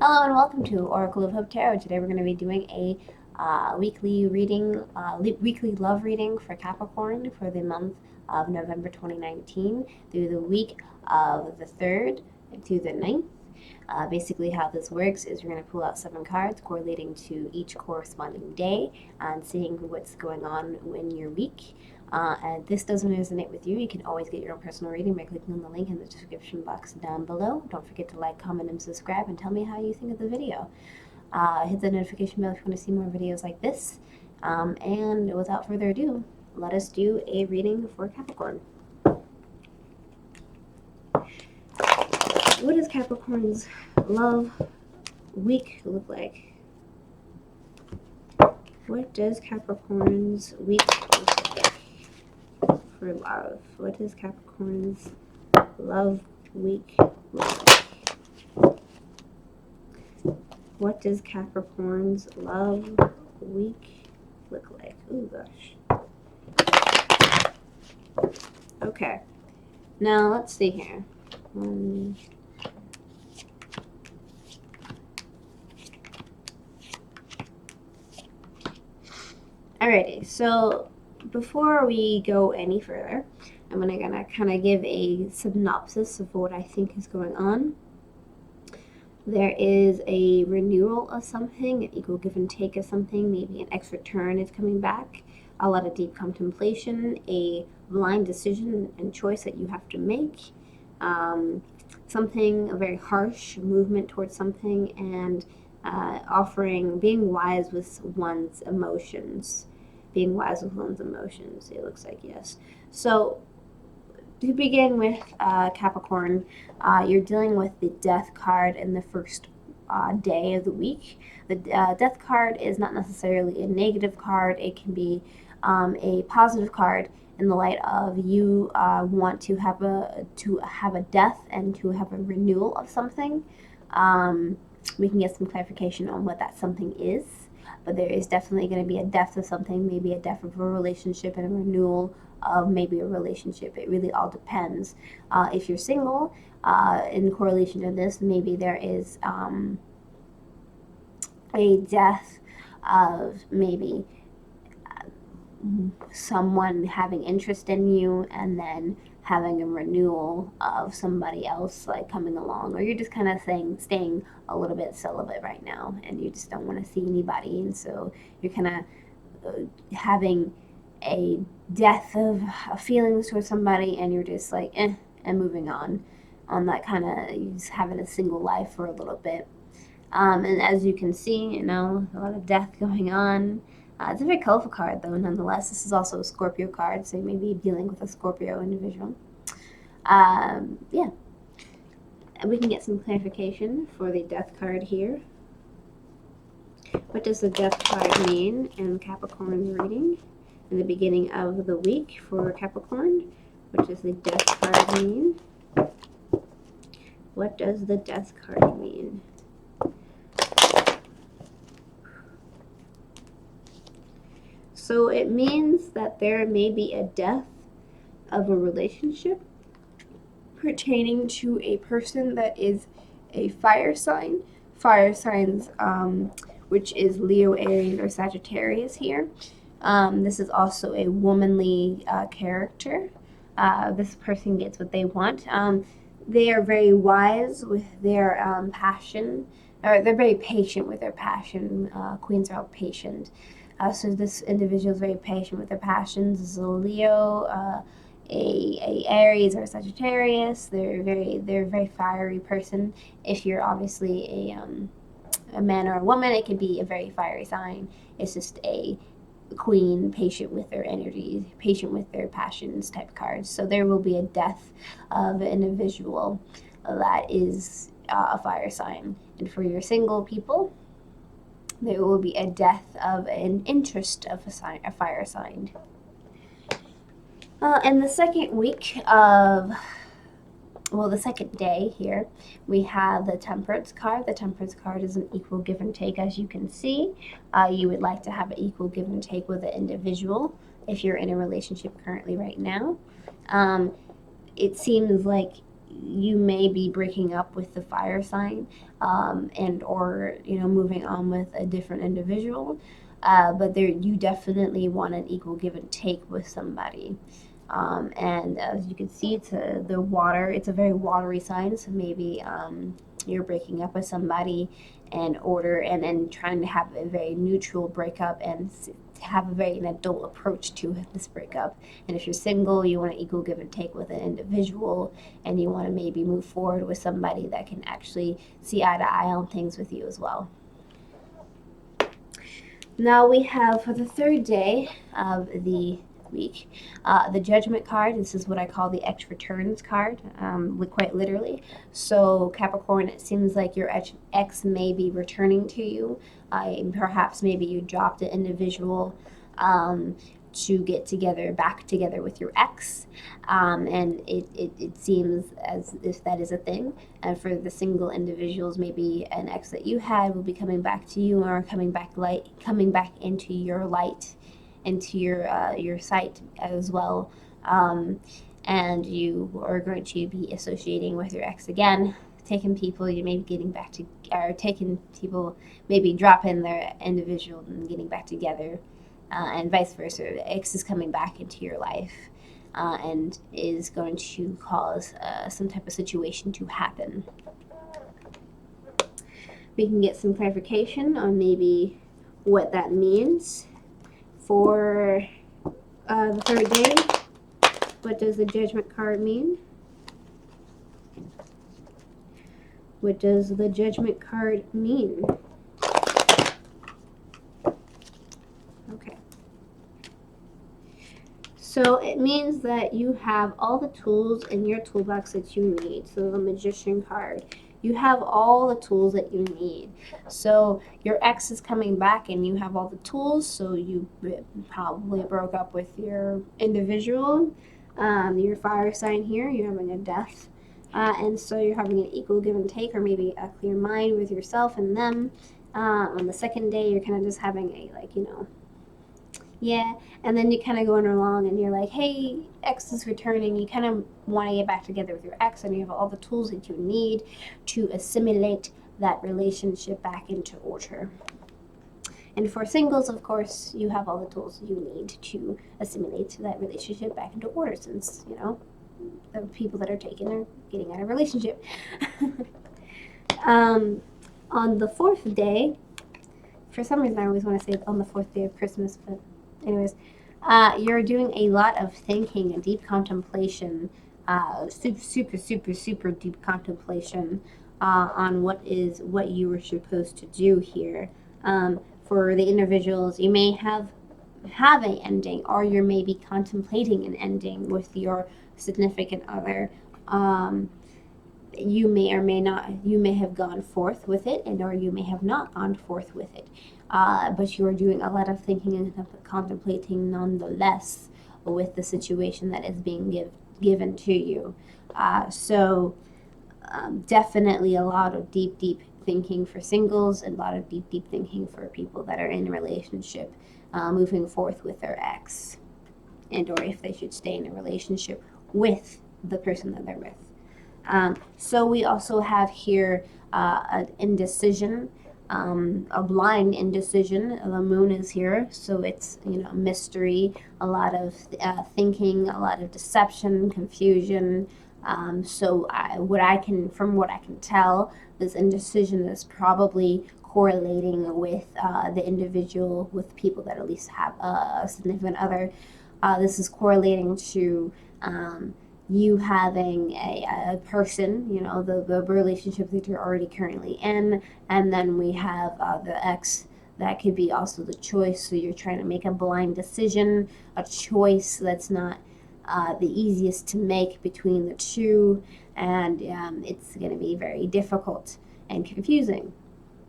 Hello and welcome to Oracle of Hope Tarot. Today we're going to be doing a weekly reading, weekly love reading for Capricorn for the month of November 2019 through the week of the 3rd to the 9th. Basically how this works is we're going to pull out 7 cards correlating to each corresponding day and seeing what's going on in your week. And if this doesn't resonate with you, you can always get your own personal reading by clicking on the link in the description box down below. Don't forget to like, comment, and subscribe, and tell me how you think of the video. Hit the notification bell if you want to see more videos like this. And without further ado, let us do a reading for Capricorn. What does Capricorn's love week look like? What does Capricorn's week look like for love? What does Capricorn's love week look like? What does Capricorn's love week look like? Oh gosh. Okay. Now let's see here. Alrighty, so before we go any further, I'm gonna kind of give a synopsis of what I think is going on. There is a renewal of something, an equal give and take of something, maybe an extra turn is coming back, a lot of deep contemplation, a blind decision and choice that you have to make, something, a very harsh movement towards something, and being wise with one's emotions. Being wise with one's emotions, it looks like, yes. So to begin with, Capricorn, you're dealing with the Death card in the first day of the week. The Death card is not necessarily a negative card. It can be a positive card in the light of you want to have a death and to have a renewal of something. We can get some clarification on what that something is, but there is definitely going to be a death of something, maybe a death of a relationship and a renewal of maybe a relationship. It really all depends. If you're single, in correlation to this, maybe there is a death of maybe someone having interest in you and then having a renewal of somebody else like coming along, or you're just kind of staying a little bit celibate right now and you just don't want to see anybody, and so you're kind of having a death of feelings towards somebody and you're just like and moving on that kind of just having a single life for a little bit. And as you can see, a lot of death going on. It's a very colorful card, though, nonetheless. This is also a Scorpio card, so you may be dealing with a Scorpio individual. Yeah. And we can get some clarification for the Death card here. What does the Death card mean in Capricorn's reading in the beginning of the week for Capricorn? What does the Death card mean? What does the Death card mean? So it means that there may be a death of a relationship pertaining to a person that is a fire sign. Fire signs, which is Leo, Aries, or Sagittarius here. This is also a womanly character. This person gets what they want. They are very wise with their passion, or they're very patient with their passion. Queens are all patient. So this individual is very patient with their passions. This is a Leo, a Aries or a Sagittarius. They're a very fiery person. If you're obviously a man or a woman, it could be a very fiery sign. It's just a queen, patient with their energy, patient with their passions type cards. So there will be a death of an individual that is a fire sign. And for your single people, there will be a death of an interest of a fire sign. In the second week of, the second day here, we have the Temperance card. The Temperance card is an equal give and take, as you can see. You would like to have an equal give and take with an individual if you're in a relationship currently right now. It seems like you may be breaking up with the fire sign, and or moving on with a different individual. But there, you definitely want an equal give and take with somebody. And as you can see, the water. It's a very watery sign, so maybe you're breaking up with somebody and then trying to have a very neutral breakup and have a very an adult approach to this breakup. And if you're single, you want to equal give and take with an individual, and you want to maybe move forward with somebody that can actually see eye to eye on things with you as well. Now we have, for the third day of the week, the Judgment card. This is what I call the X returns card, quite literally. So Capricorn, it seems like your ex may be returning to you. Perhaps maybe you dropped an individual to get back together with your ex, and it seems as if that is a thing. And for the single individuals, maybe an ex that you had will be coming back to you, or coming back into your light, into your sight as well. And you are going to be associating with your ex again, taking people you may be getting back to, or taking people maybe dropping their individual and getting back together, and vice versa. The ex is coming back into your life, and is going to cause some type of situation to happen. We can get some clarification on maybe what that means for the third day. What does the Judgment card mean? What does the Judgment card mean? Okay. So it means that you have all the tools in your toolbox that you need. So the Magician card, you have all the tools that you need. So your ex is coming back and you have all the tools. So you probably broke up with your individual, your fire sign here, you're having a death. And so you're having an equal give and take, or maybe a clear mind with yourself and them. On the second day, you're kind of just having a, yeah, and then you're kind of going along and you're like, hey, ex is returning. You kind of want to get back together with your ex, and you have all the tools that you need to assimilate that relationship back into order. And for singles, of course, you have all the tools you need to assimilate that relationship back into order, since, the people that are taken are getting out of relationship. On the fourth day, for some reason I always want to say on the fourth day of Christmas, but anyways, you're doing a lot of thinking and deep contemplation, super deep contemplation on what you were supposed to do here. For the individuals, you may have an ending, or you're maybe contemplating an ending with your significant other. You may or may not, you may have gone forth with it, or you may have not gone forth with it. But you are doing a lot of thinking and contemplating nonetheless with the situation that is being given to you. So definitely a lot of deep thinking for singles, and a lot of deep thinking for people that are in a relationship, moving forth with their ex, and or if they should stay in a relationship with the person that they're with. So we also have here an indecision, a blind indecision. The moon is here, so it's mystery, a lot of thinking, a lot of deception, confusion. So from what I can tell, this indecision is probably correlating with the individual, with people that at least have a significant other. This is correlating to you having a person, the relationship that you're already currently in, and then we have the ex. That could be also the choice. So you're trying to make a blind decision, a choice that's not the easiest to make between the two, and it's going to be very difficult and confusing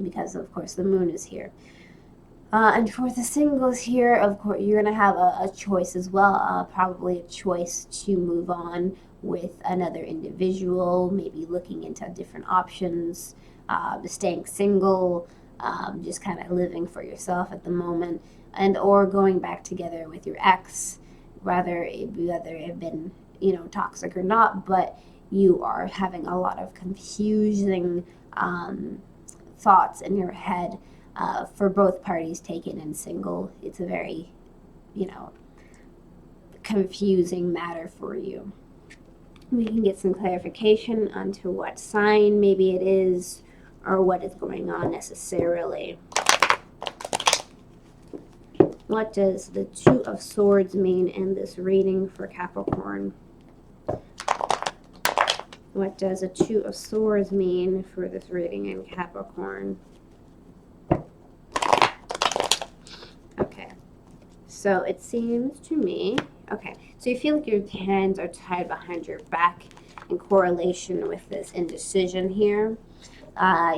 because, of course, the moon is here. And for the singles here, of course, you're going to have a choice as well, probably a choice to move on with another individual, maybe looking into different options, staying single, just kind of living for yourself at the moment, and or going back together with your ex, whether it have been toxic or not. But you are having a lot of confusing thoughts in your head for both parties, taken and single. It's a very, confusing matter for you. We can get some clarification onto what sign maybe it is or what is going on necessarily. What does the Two of Swords mean in this reading for Capricorn? What does a Two of Swords mean for this reading in Capricorn? Okay, so it seems to me, okay, so you feel like your hands are tied behind your back in correlation with this indecision here.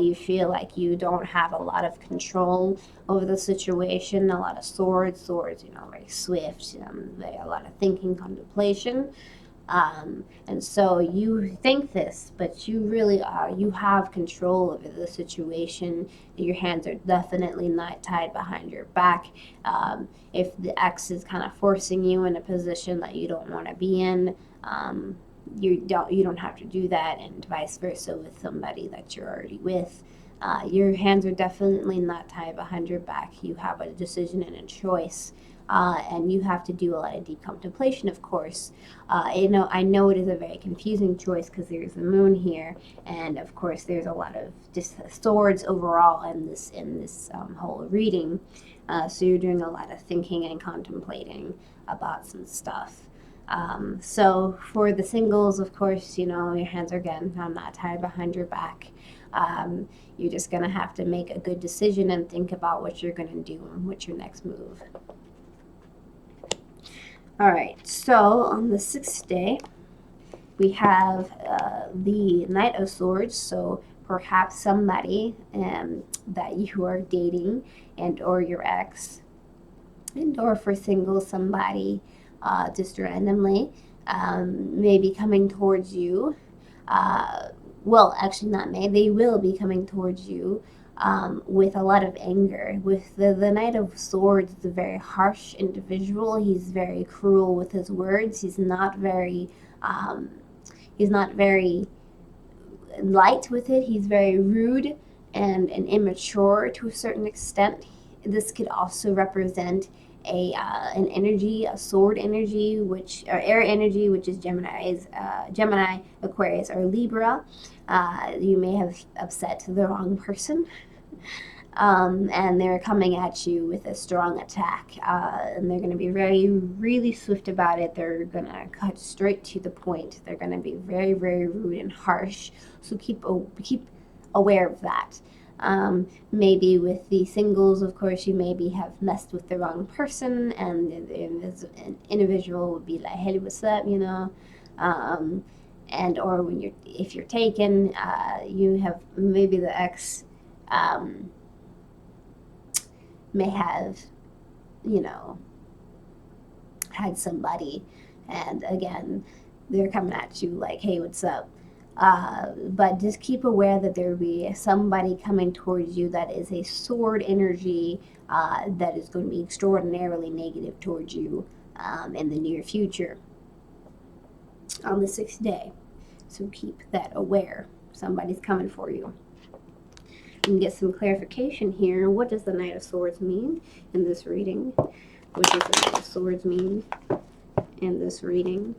You feel like you don't have a lot of control over the situation. A lot of swords, very swift, a lot of thinking, contemplation. And so you think this, but you really are. You have control over the situation. Your hands are definitely not tied behind your back. If the ex is kind of forcing you in a position that you don't want to be in, you don't have to do that, and vice versa with somebody that you're already with. Your hands are definitely not tied behind your back. You have a decision and a choice. And you have to do a lot of deep contemplation, of course. I know it is a very confusing choice because there's the moon here, and of course there's a lot of just swords overall in this whole reading. So you're doing a lot of thinking and contemplating about some stuff. So for the singles, of course, your hands are again not tied behind your back. You're just gonna have to make a good decision and think about what you're gonna do and what's your next move. All right, so on the 6th day, we have the Knight of Swords, so perhaps somebody that you are dating and or your ex, and or for single, somebody just randomly may be coming towards you. Well, actually not may, they will be coming towards you with a lot of anger. With the Knight of Swords, is a very harsh individual. He's very cruel with his words. He's not very light with it. He's very rude and immature to a certain extent. This could also represent an energy, a sword energy, or air energy, which is Gemini, Aquarius, or Libra. You may have upset the wrong person. And they're coming at you with a strong attack, and they're going to be really swift about it. They're going to cut straight to the point. They're going to be very, very rude and harsh. So keep aware of that. Maybe with the singles, of course, you maybe have messed with the wrong person, and an individual would be like, "Hey, what's up?" And or if you're taken, you have maybe the ex. May have, had somebody, and again, they're coming at you like, "Hey, what's up?" But just keep aware that there will be somebody coming towards you that is a sword energy that is going to be extraordinarily negative towards you in the near future on the 6th day. So keep that aware. Somebody's coming for you. We can get some clarification here. What does the Knight of Swords mean in this reading? What does the Knight of Swords mean in this reading?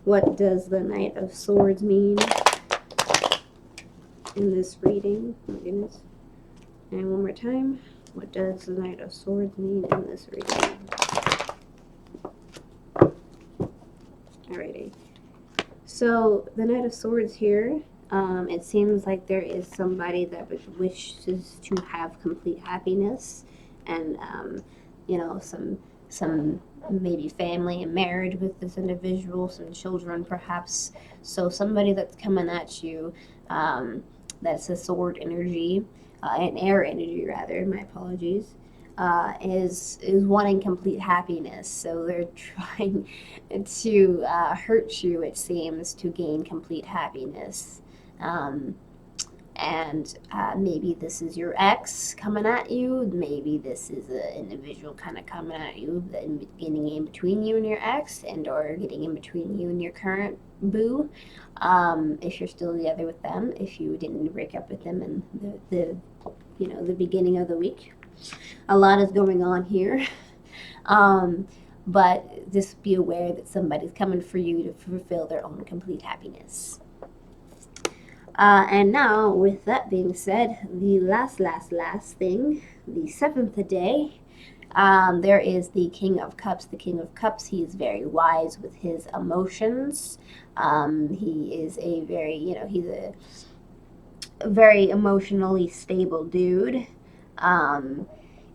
What does the Knight of Swords mean in this reading? Oh my goodness. And one more time. What does the Knight of Swords mean in this reading? Alrighty. So the Knight of Swords here, it seems like there is somebody that wishes to have complete happiness, and some maybe family and marriage with this individual, some children perhaps. So somebody that's coming at you, that's a sword energy, an air energy rather. My apologies. Is wanting complete happiness. So they're trying to hurt you, it seems, to gain complete happiness. And and maybe this is your ex coming at you. Maybe this is an individual kind of coming at you, getting in between you and your ex, and or getting in between you and your current boo. If you're still together with them, if you didn't break up with them in the beginning of the week, a lot is going on here. But just be aware that somebody's coming for you to fulfill their own complete happiness. And now, with that being said, the last thing, the seventh day, there is the King of Cups. The King of Cups, he is very wise with his emotions. He is a very, he's a very emotionally stable dude.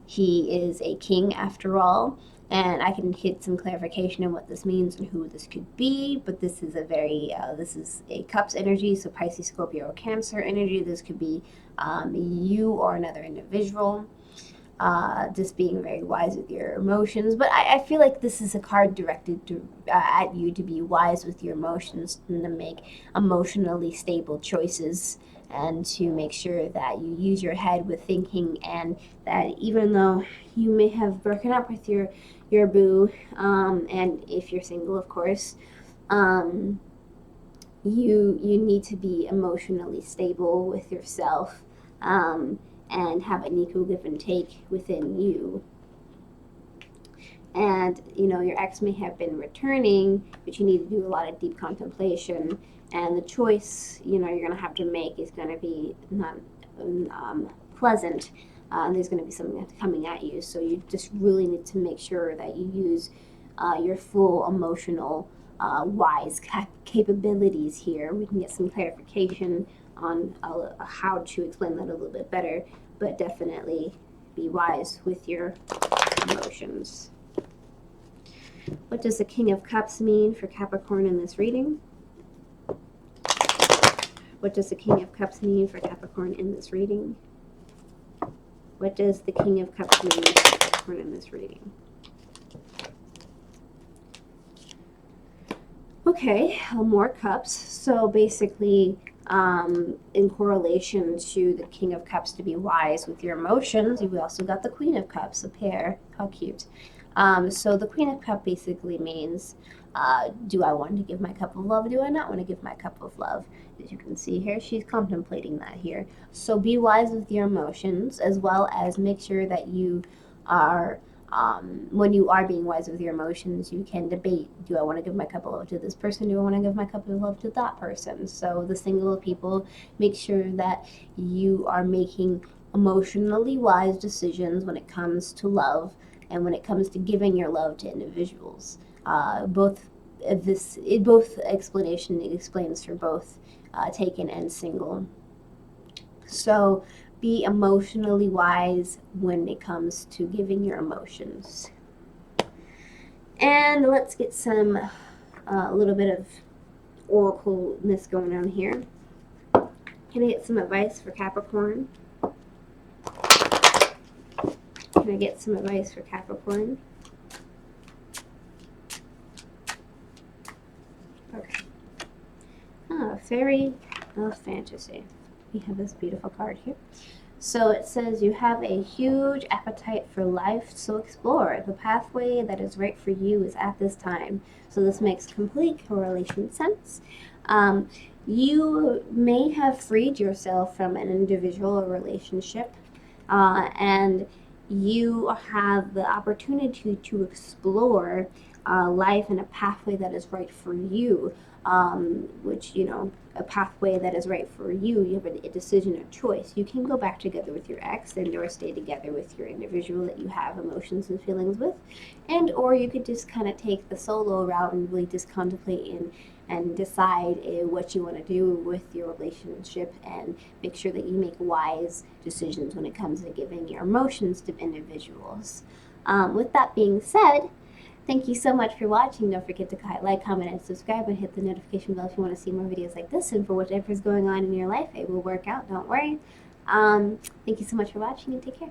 He is a king after all. And I can get some clarification on what this means and who this could be, but this is this is a Cups energy, so Pisces, Scorpio, or Cancer energy. This could be you or another individual, just being very wise with your emotions. But I feel like this is a card directed at you to be wise with your emotions and to make emotionally stable choices, and to make sure that you use your head with thinking, and that even though you may have broken up with your boo, and if you're single, of course, you need to be emotionally stable with yourself, and have an equal give and take within you. And your ex may have been returning, but you need to do a lot of deep contemplation, and the choice you're going to have to make is going to be not pleasant. There's going to be something coming at you, so you just really need to make sure that you use your full emotional wise capabilities here. We can get some clarification on how to explain that a little bit better, but definitely be wise with your emotions. What does the King of Cups mean for Capricorn in this reading? What does the King of Cups mean for Capricorn in this reading? What does the King of Cups mean for Capricorn in this reading? Okay, more cups. So basically, in correlation to the King of Cups to be wise with your emotions, we also got the Queen of Cups, a pair. How cute. So the Queen of Cups basically means, do I want to give my cup of love? Do I not want to give my cup of love? As you can see here, she's contemplating that here. So be wise with your emotions, as well as make sure that you are, when you are being wise with your emotions, you can debate, do I want to give my cup of love to this person? Do I want to give my cup of love to that person? So the single people, make sure that you are making emotionally wise decisions when it comes to love, and when it comes to giving your love to individuals. Both explanation explains for both taken and single. So be emotionally wise when it comes to giving your emotions. And let's get some a little bit of oracleness going on here. Can I get some advice for Capricorn? Can I get some advice for Capricorn? Okay. Fairy of Fantasy. We have this beautiful card here. So it says, you have a huge appetite for life, so explore. The pathway that is right for you is at this time. So this makes complete correlation sense. You may have freed yourself from an individual or relationship, and you have the opportunity to explore life in a pathway that is right for you, which, a pathway that is right for you. You have a decision or choice. You can go back together with your ex, and or stay together with your individual that you have emotions and feelings with, and or you could just kind of take the solo route and really just contemplate and decide what you want to do with your relationship, and make sure that you make wise decisions when it comes to giving your emotions to individuals. With that being said, thank you so much for watching. Don't forget to like, comment, and subscribe, and hit the notification bell if you want to see more videos like this. And for whatever's going on in your life, it will work out. Don't worry. Thank you so much for watching, and take care.